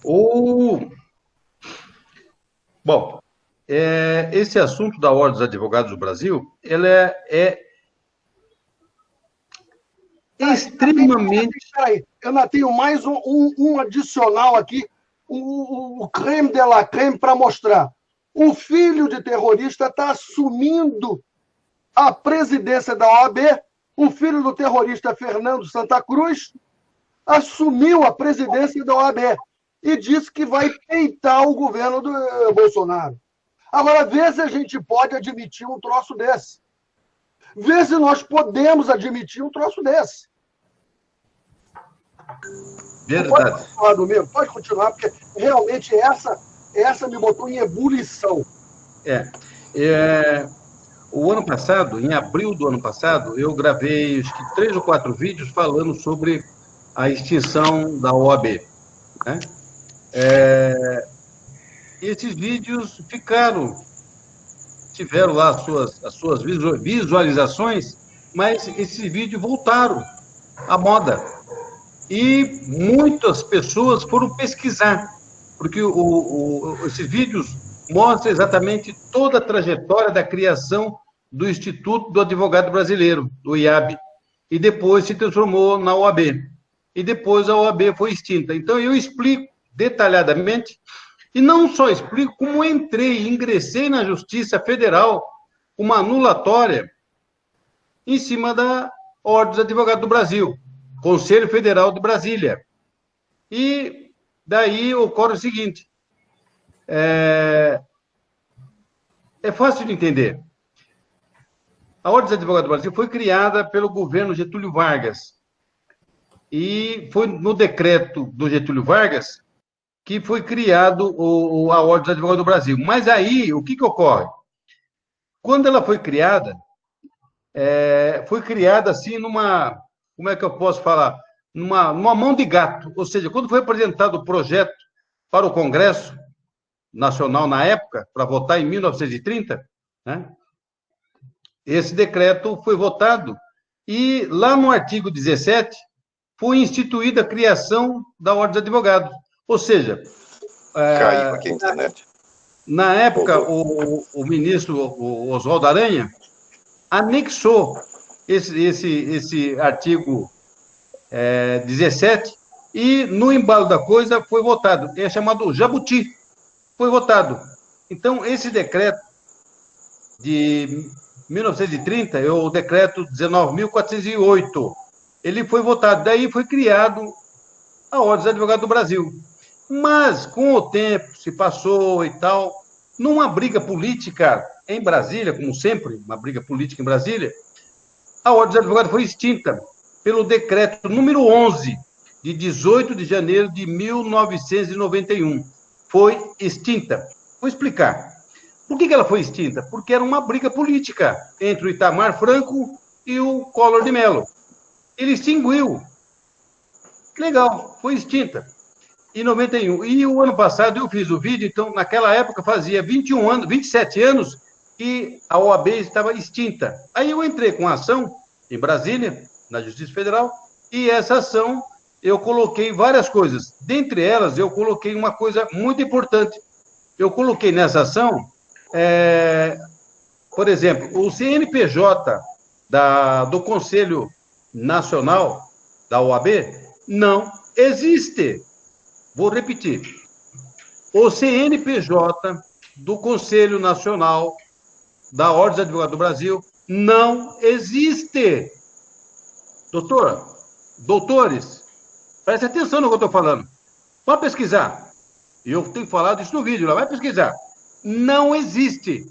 O... Bom, esse assunto da Ordem dos Advogados do Brasil, ele é extremamente... Peraí, eu ainda tenho mais um adicional aqui, o creme de la creme para mostrar. O filho de terrorista está assumindo a presidência da OAB, o filho do terrorista Fernando Santa Cruz assumiu a presidência da OAB e disse que vai peitar o governo do Bolsonaro. Agora, vê se a gente pode admitir um troço desse. Vê se nós podemos admitir um troço desse. Pode Verdade. continuar, Domingo, pode continuar, porque realmente essa me botou em ebulição. O ano passado, em abril do ano passado, eu gravei acho que 3 ou 4 vídeos falando sobre a extinção da OAB. Né? Esses vídeos tiveram lá as suas visualizações, mas esses vídeos voltaram à moda. E muitas pessoas foram pesquisar, porque esses vídeos mostram exatamente toda a trajetória da criação do Instituto do Advogado Brasileiro, do IAB, e depois se transformou na OAB. E depois a OAB foi extinta. Então, eu explico detalhadamente, e não só explico, como ingressei na Justiça Federal, uma anulatória em cima da Ordem dos Advogados do Brasil, Conselho Federal de Brasília. E daí ocorre o seguinte, é fácil de entender. A Ordem dos Advogados do Brasil foi criada pelo governo Getúlio Vargas. E foi no decreto do Getúlio Vargas que foi criado a Ordem dos Advogados do Brasil. Mas aí, o que ocorre? Quando ela foi criada assim numa, como é que eu posso falar? Numa mão de gato. Ou seja, quando foi apresentado o projeto para o Congresso Nacional na época, para votar em 1930, né? Esse decreto foi votado e lá no artigo 17 foi instituída a criação da Ordem dos Advogados. Ou seja, Caiu aqui a internet. Na época, o ministro Oswaldo Aranha anexou esse artigo 17 e, no embalo da coisa, foi votado. É chamado Jabuti. Foi votado. Então, esse decreto de 1930, é o decreto 19.408, ele foi votado. Daí foi criado a Ordem dos Advogados do Brasil. Mas, com o tempo, se passou e tal, numa briga política em Brasília, como sempre, uma briga política em Brasília, a Ordem dos Advogados foi extinta pelo decreto número 11, de 18 de janeiro de 1991. Foi extinta. Vou explicar. Por que ela foi extinta? Porque era uma briga política entre o Itamar Franco e o Collor de Mello. Ele extinguiu. Legal, foi extinta. Em 91. E o ano passado eu fiz o vídeo, então, naquela época fazia 21 anos, 27 anos que a OAB estava extinta. Aí eu entrei com a ação em Brasília, na Justiça Federal, e essa ação eu coloquei várias coisas. Dentre elas, eu coloquei uma coisa muito importante. Eu coloquei nessa ação, por exemplo, o CNPJ do Conselho Nacional da OAB não existe. Vou repetir. O CNPJ do Conselho Nacional da Ordem dos Advogados do Brasil não existe. Doutores, preste atenção no que eu estou falando. Pode pesquisar. Eu tenho falado isso no vídeo, lá vai pesquisar. Não existe.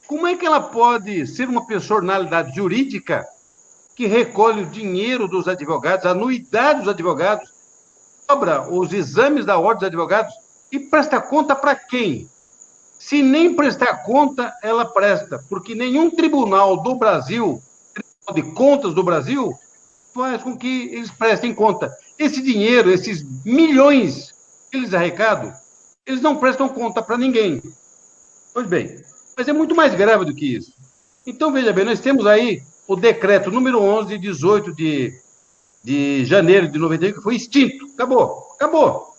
Como é que ela pode ser uma personalidade jurídica que recolhe o dinheiro dos advogados, a anuidade dos advogados, cobra os exames da Ordem dos Advogados e presta conta para quem? Se nem prestar conta, ela presta, porque nenhum tribunal do Brasil, Tribunal de Contas do Brasil, faz com que eles prestem conta. Esse dinheiro, esses milhões que eles arrecadam, eles não prestam conta para ninguém. Pois bem, mas é muito mais grave do que isso. Então, veja bem, nós temos aí o decreto número 11, de 18 de janeiro de 91, que foi extinto. Acabou.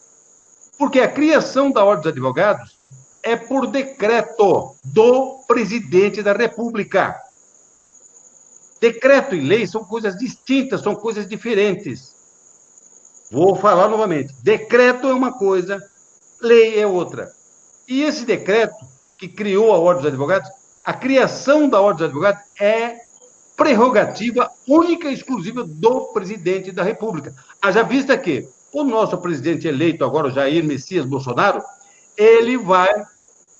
Porque a criação da Ordem dos Advogados é por decreto do presidente da República. Decreto e lei são coisas distintas, são coisas diferentes. Vou falar novamente. Decreto é uma coisa, lei é outra. E esse decreto que criou a Ordem dos Advogados, a criação da Ordem dos Advogados é prerrogativa única e exclusiva do presidente da República. Haja vista que o nosso presidente eleito agora, o Jair Messias Bolsonaro, ele vai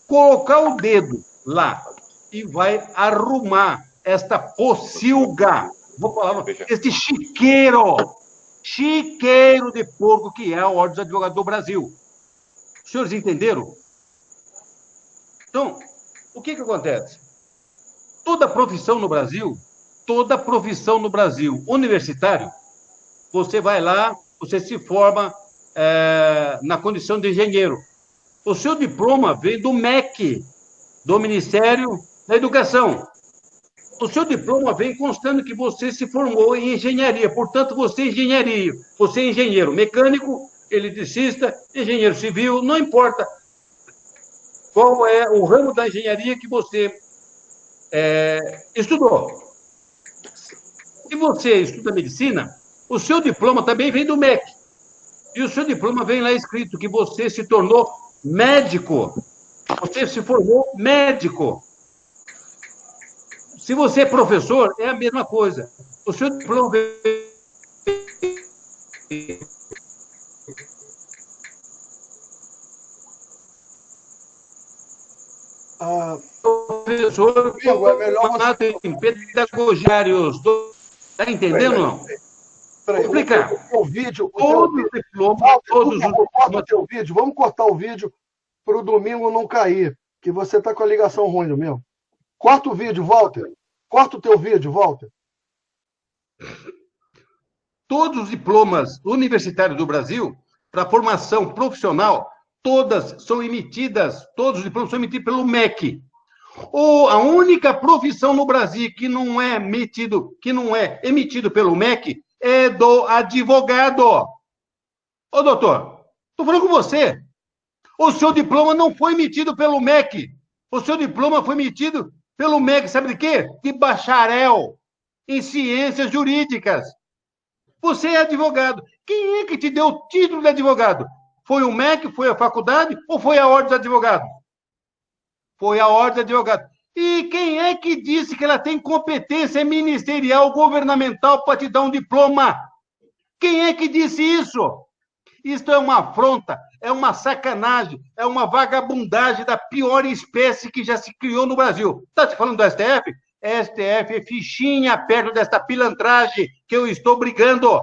colocar o dedo lá e vai arrumar esta pocilga, vou falar, este chiqueiro de porco que é a Ordem dos Advogados do Brasil. Os senhores entenderam? Então, o que acontece? Toda profissão no Brasil, universitário, você vai lá, você se forma na condição de engenheiro. O seu diploma vem do MEC, do Ministério da Educação. O seu diploma vem constando que você se formou em engenharia, portanto, você é engenheiro mecânico, eletricista, engenheiro civil, não importa qual é o ramo da engenharia que você estudou. Se você estuda medicina, o seu diploma também vem do MEC. E o seu diploma vem lá escrito que você se tornou médico. Você se formou médico. Se você é professor, é a mesma coisa. O seu diploma vem... Professor, é melhor você... em pedagogiários. Está entendendo, não? Peraí, vou explicar. O vídeo, todos os diplomas, Vamos cortar o vídeo para o domingo não cair, que você está com a ligação ruim do meu. Corta o vídeo, Walter. Corta o teu vídeo, Walter. Todos os diplomas universitários do Brasil, para formação profissional, todos os diplomas são emitidos pelo MEC. Ou a única profissão no Brasil que não é emitido pelo MEC é do advogado. Ô, doutor, estou falando com você. O seu diploma não foi emitido pelo MEC. O seu diploma foi emitido pelo MEC, sabe de quê? De bacharel em ciências jurídicas. Você é advogado. Quem é que te deu o título de advogado? Foi o MEC, foi a faculdade ou foi a Ordem dos Advogados? Foi a Ordem dos Advogados. E quem é que disse que ela tem competência ministerial governamental para te dar um diploma? Quem é que disse isso? Isso é uma afronta, é uma sacanagem, é uma vagabundagem da pior espécie que já se criou no Brasil. Está te falando do STF? STF é fichinha perto desta pilantragem que eu estou brigando,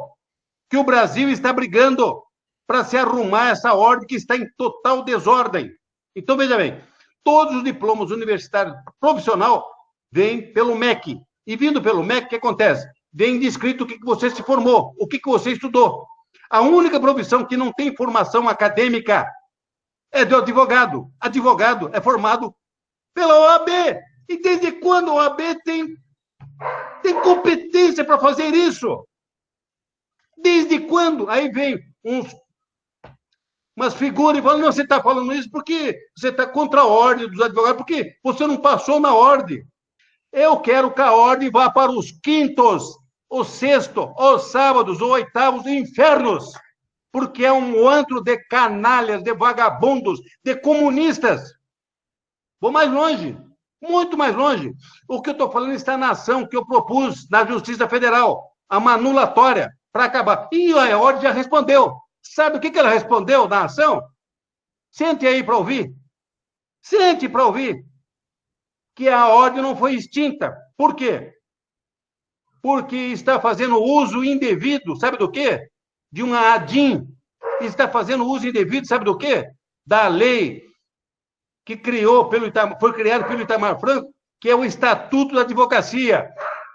que o Brasil está brigando para se arrumar essa ordem que está em total desordem. Então, veja bem, todos os diplomas universitários profissional vêm pelo MEC. E vindo pelo MEC, o que acontece? Vem descrito o que você se formou, o que você estudou. A única profissão que não tem formação acadêmica é do advogado. Advogado é formado pela OAB. E desde quando a OAB tem competência para fazer isso? Desde quando? Aí vem umas figuras e falam, não, você está falando isso porque você está contra a ordem dos advogados, porque você não passou na ordem. Eu quero que a ordem vá para os quintos, o sexto, os sábados, os oitavos infernos, porque é um antro de canalhas, de vagabundos, de comunistas. Vou mais longe, muito mais longe. O que eu estou falando está na ação que eu propus na Justiça Federal, a manulatória, para acabar. E a ordem já respondeu. Sabe o que ela respondeu na ação? Sente aí para ouvir. Sente para ouvir. Que a ordem não foi extinta. Por quê? Porque está fazendo uso indevido, sabe do quê? De uma ADIM. Está fazendo uso indevido, sabe do quê? Da lei que foi criada pelo Itamar Franco, que é o Estatuto da Advocacia.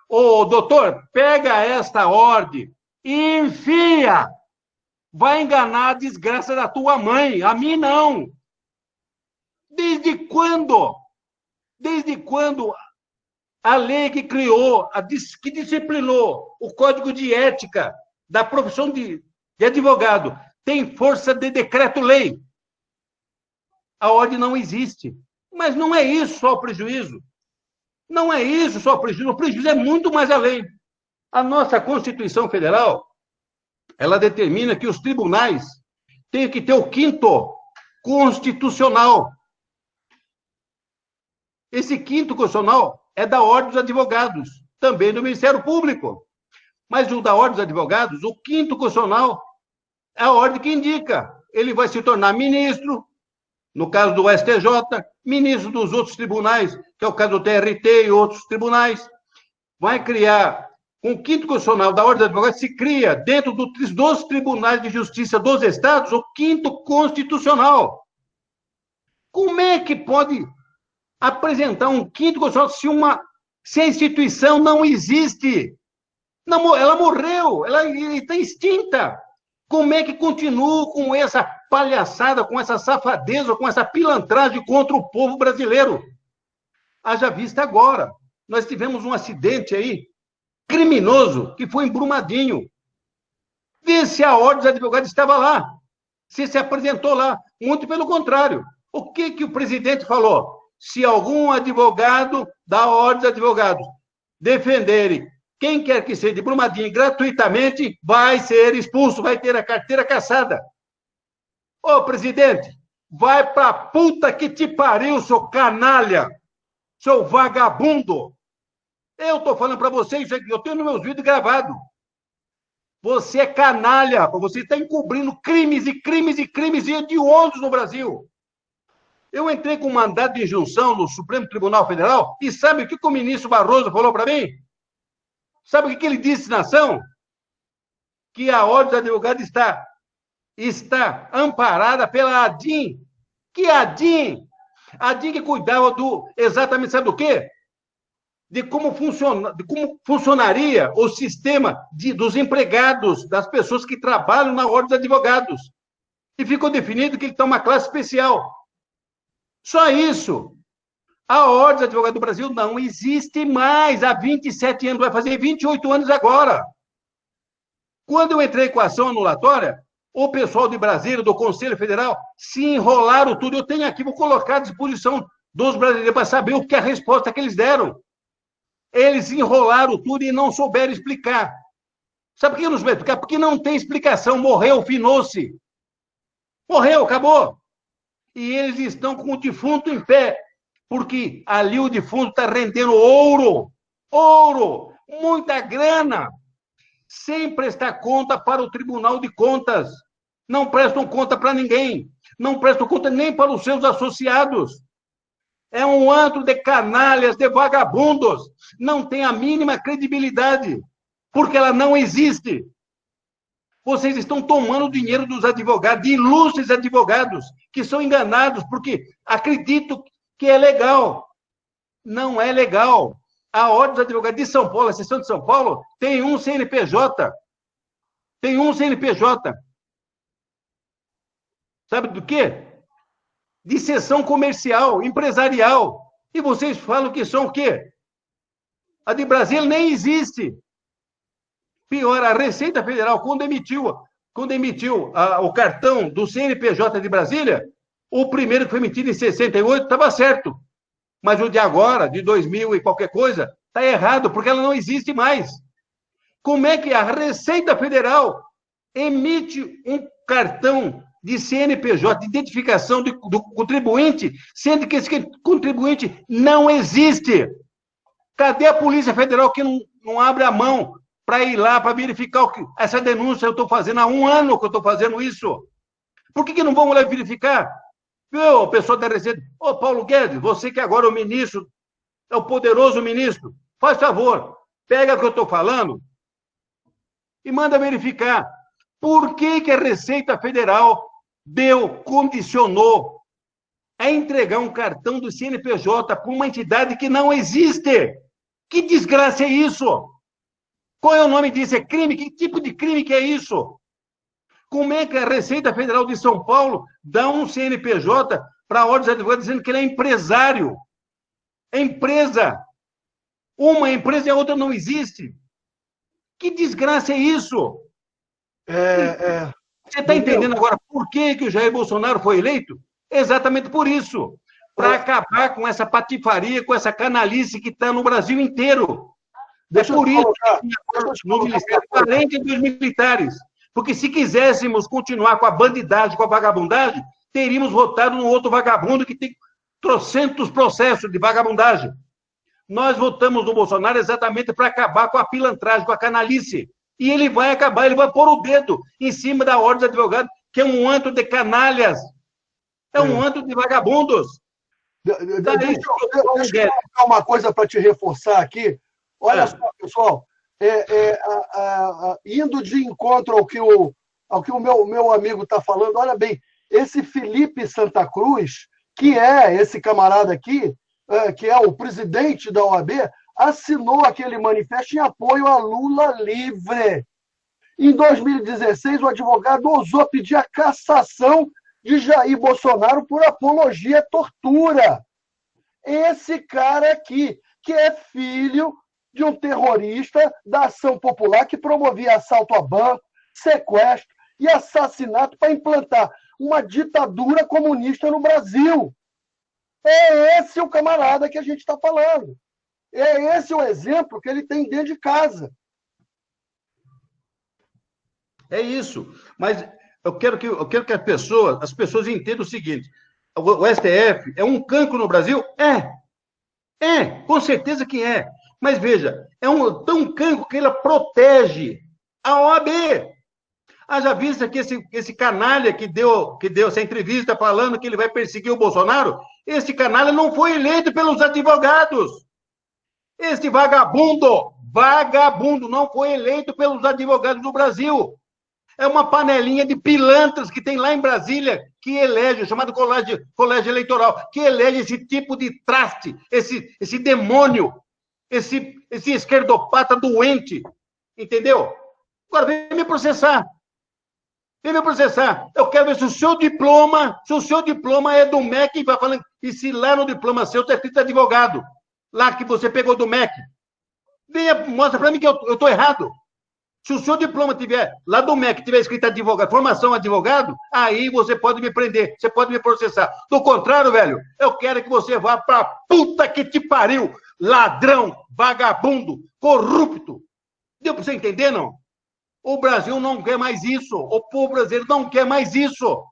Ô, doutor, pega esta ordem e enfia. Vai enganar a desgraça da tua mãe. A mim, não. Desde quando? Desde quando a lei que criou, que disciplinou o Código de Ética da profissão de advogado tem força de decreto-lei? a ordem não existe. Mas não é isso só o prejuízo. Não é isso só o prejuízo é muito mais além. A nossa Constituição Federal, ela determina que os tribunais têm que ter o quinto constitucional. Esse quinto constitucional é da Ordem dos Advogados, também do Ministério Público. Mas o da Ordem dos Advogados, o quinto constitucional, é a ordem que indica. Ele vai se tornar ministro, no caso do STJ, ministro dos outros tribunais, que é o caso do TRT e outros tribunais. Vai criar, com o quinto constitucional da Ordem dos Advogados, se cria, dentro dos tribunais de justiça dos estados, o quinto constitucional. Como é que pode apresentar um quinto constitucional se a instituição não existe? Não, ela morreu, ela está extinta. Como é que continua com essa palhaçada, com essa safadeza, com essa pilantragem contra o povo brasileiro? Haja vista agora. Nós tivemos um acidente aí, criminoso, que foi em Brumadinho. Vê se a Ordem dos Advogados estava lá, se apresentou lá. Muito pelo contrário. O que o presidente falou? Se algum advogado da Ordem dos Advogados defenderem quem quer que seja de Brumadinho gratuitamente, vai ser expulso, vai ter a carteira cassada. Ô, presidente, vai pra puta que te pariu, seu canalha, seu vagabundo. Eu tô falando para você isso aqui, eu tenho nos meus vídeos gravados. Você é canalha, você está encobrindo crimes e crimes e crimes hediondos no Brasil. Eu entrei com um mandado de injunção no Supremo Tribunal Federal e sabe o que o ministro Barroso falou para mim? Sabe o que ele disse na ação? Que a Ordem dos Advogados está amparada pela ADIM. Que ADIM? ADIM que cuidava exatamente, sabe do quê? De como funcionaria o sistema dos empregados, das pessoas que trabalham na Ordem dos Advogados. E ficou definido que ele está uma classe especial. Só isso. A Ordem dos Advogados do Brasil não existe mais há 27 anos, vai fazer 28 anos agora. Quando eu entrei com a ação anulatória, o pessoal de Brasília, do Conselho Federal, se enrolaram tudo. Eu tenho aqui, vou colocar à disposição dos brasileiros para saber o que a resposta que eles deram. Eles enrolaram tudo e não souberam explicar. Sabe por que não souberam explicar? Porque não tem explicação. Morreu, finou-se. Morreu, acabou. E eles estão com o defunto em pé. Porque ali o defunto está rendendo ouro, muita grana, sem prestar conta para o Tribunal de Contas. Não prestam conta para ninguém, não prestam conta nem para os seus associados. É um antro de canalhas, de vagabundos, não tem a mínima credibilidade, porque ela não existe. Vocês estão tomando o dinheiro dos advogados, de ilustres advogados, que são enganados, porque acreditam que é legal. Não é legal. A Ordem dos Advogados de São Paulo, a seção de São Paulo, tem um CNPJ. Tem um CNPJ. Sabe do quê? De seção comercial, empresarial. E vocês falam que são o quê? A de Brasília nem existe. Pior, a Receita Federal, quando emitiu o cartão do CNPJ de Brasília, o primeiro que foi emitido em 68 estava certo. Mas o de agora, de 2000 e qualquer coisa, está errado, porque ela não existe mais. Como é que a Receita Federal emite um cartão de CNPJ, de identificação do contribuinte, sendo que esse contribuinte não existe? Cadê a Polícia Federal que não abre a mão para ir lá, para verificar essa denúncia? Eu estou fazendo há 1 ano que eu estou fazendo isso. Por que não vão lá verificar? Viu, pessoal da Receita? Ô, Paulo Guedes, você que agora é o ministro, é o poderoso ministro, faz favor, pega o que eu estou falando e manda verificar. Por que a Receita Federal condicionou a entregar um cartão do CNPJ para uma entidade que não existe? Que desgraça é isso? Qual é o nome disso? É crime? Que tipo de crime que é isso? Como é que a Receita Federal de São Paulo dá um CNPJ para a Ordem dos Advogados dizendo que ele é empresário? É empresa. Uma empresa e a outra não existe. Que desgraça é isso? Você está entendendo agora por que o Jair Bolsonaro foi eleito? Exatamente por isso. Para acabar com essa patifaria, com essa canalice que está no Brasil inteiro. Deixa é por isso que no Ministério 42 militares. Porque se quiséssemos continuar com a bandidagem, com a vagabundagem, teríamos votado no outro vagabundo que tem trocentos processos de vagabundagem. Nós votamos no Bolsonaro exatamente para acabar com a pilantragem, com a canalice. E ele vai acabar, ele vai pôr o dedo em cima da Ordem dos Advogados, que é um antro de canalhas. É um antro de vagabundos. Deixa eu colocar uma coisa para te reforçar aqui. Olha só, pessoal, indo de encontro ao que o meu amigo está falando, olha bem, esse Felipe Santa Cruz, que é esse camarada aqui, que é o presidente da OAB, assinou aquele manifesto em apoio a Lula livre. Em 2016, o advogado ousou pedir a cassação de Jair Bolsonaro por apologia à tortura. Esse cara aqui, que é filho de um terrorista da Ação Popular que promovia assalto a banco, sequestro e assassinato para implantar uma ditadura comunista no Brasil. É esse o camarada que a gente está falando. É esse o exemplo que ele tem dentro de casa. É isso. Mas eu quero que as pessoas entendam o seguinte: o STF é um cancro no Brasil? Com certeza que é. Mas veja, é tão cancro que ele protege a OAB. Haja vista que esse canalha que deu essa entrevista falando que ele vai perseguir o Bolsonaro, esse canalha não foi eleito pelos advogados. Esse vagabundo não foi eleito pelos advogados do Brasil. É uma panelinha de pilantras que tem lá em Brasília, que elege, chamado colégio eleitoral, que elege esse tipo de traste, esse demônio, esse esquerdopata doente, entendeu? Agora vem me processar. Eu quero ver se o seu diploma é do MEC, vai falando, e se lá no diploma seu está escrito advogado, lá que você pegou do MEC. Venha, mostra para mim que eu estou errado. Se o seu diploma tiver, lá do MEC, tiver escrito advogado, formação advogado, aí você pode me prender, você pode me processar. Do contrário, velho, eu quero que você vá pra puta que te pariu, ladrão, vagabundo, corrupto. Deu para você entender, não? O Brasil não quer mais isso. O povo brasileiro não quer mais isso.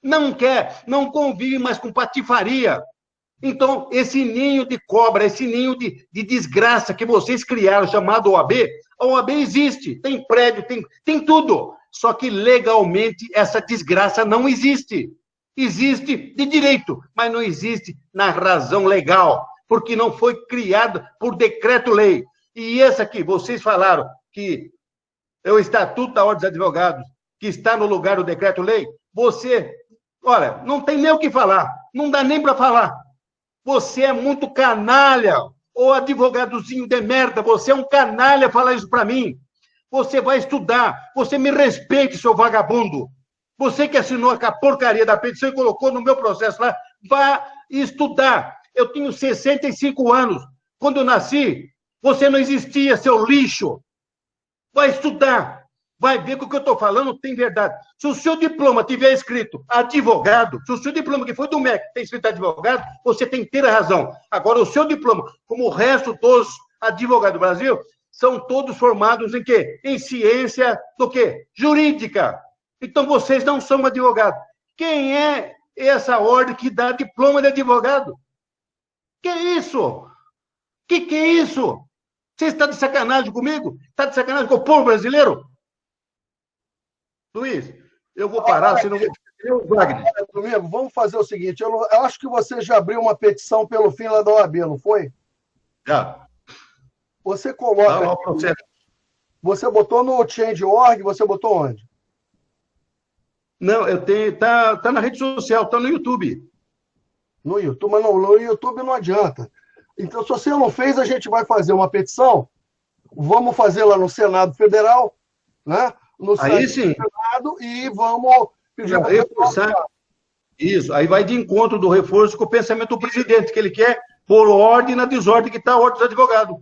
Não quer, não convive mais com patifaria. Então, esse ninho de cobra, esse ninho de desgraça que vocês criaram, chamado OAB, a OAB existe, tem prédio, tem tudo. Só que legalmente essa desgraça não existe. Existe de direito, mas não existe na razão legal, porque não foi criado por decreto-lei. E esse aqui, vocês falaram que é o Estatuto da Ordem dos Advogados, que está no lugar do decreto-lei, olha, não tem nem o que falar, não dá nem para falar. Você é muito canalha, ô advogadozinho de merda, você é um canalha falar isso para mim. Você vai estudar, você me respeite, seu vagabundo. Você que assinou a porcaria da petição e colocou no meu processo lá, vá estudar. Eu tenho 65 anos. Quando eu nasci, você não existia, seu lixo. Vai estudar, vai ver que o que eu estou falando tem verdade. Se o seu diploma tiver escrito advogado, se o seu diploma que foi do MEC tem escrito advogado, você tem inteira razão. Agora, o seu diploma, como o resto dos advogados do Brasil, são todos formados em quê? Em ciência do quê? Jurídica. Então, vocês não são advogados. Quem é essa ordem que dá diploma de advogado? Que é isso? Que é isso? Você está de sacanagem comigo? Está de sacanagem com o povo brasileiro? Luiz, eu vou parar, senão eu vou... Wagner. Domingo, vamos fazer o seguinte, eu acho que você já abriu uma petição pelo fim lá da OAB, não foi? Já. Você coloca... Você botou no Change.org, você botou onde? Não, eu tenho... Tá na rede social, tá no YouTube. No YouTube, mas no YouTube não adianta. Então, se você não fez, a gente vai fazer uma petição. Vamos fazer lá no Senado Federal, né? No aí sim. Senado, e vamos pedir para reforçar. Isso, aí vai de encontro do reforço com o pensamento do presidente, que ele quer pôr ordem na desordem que está a ordem dos advogados.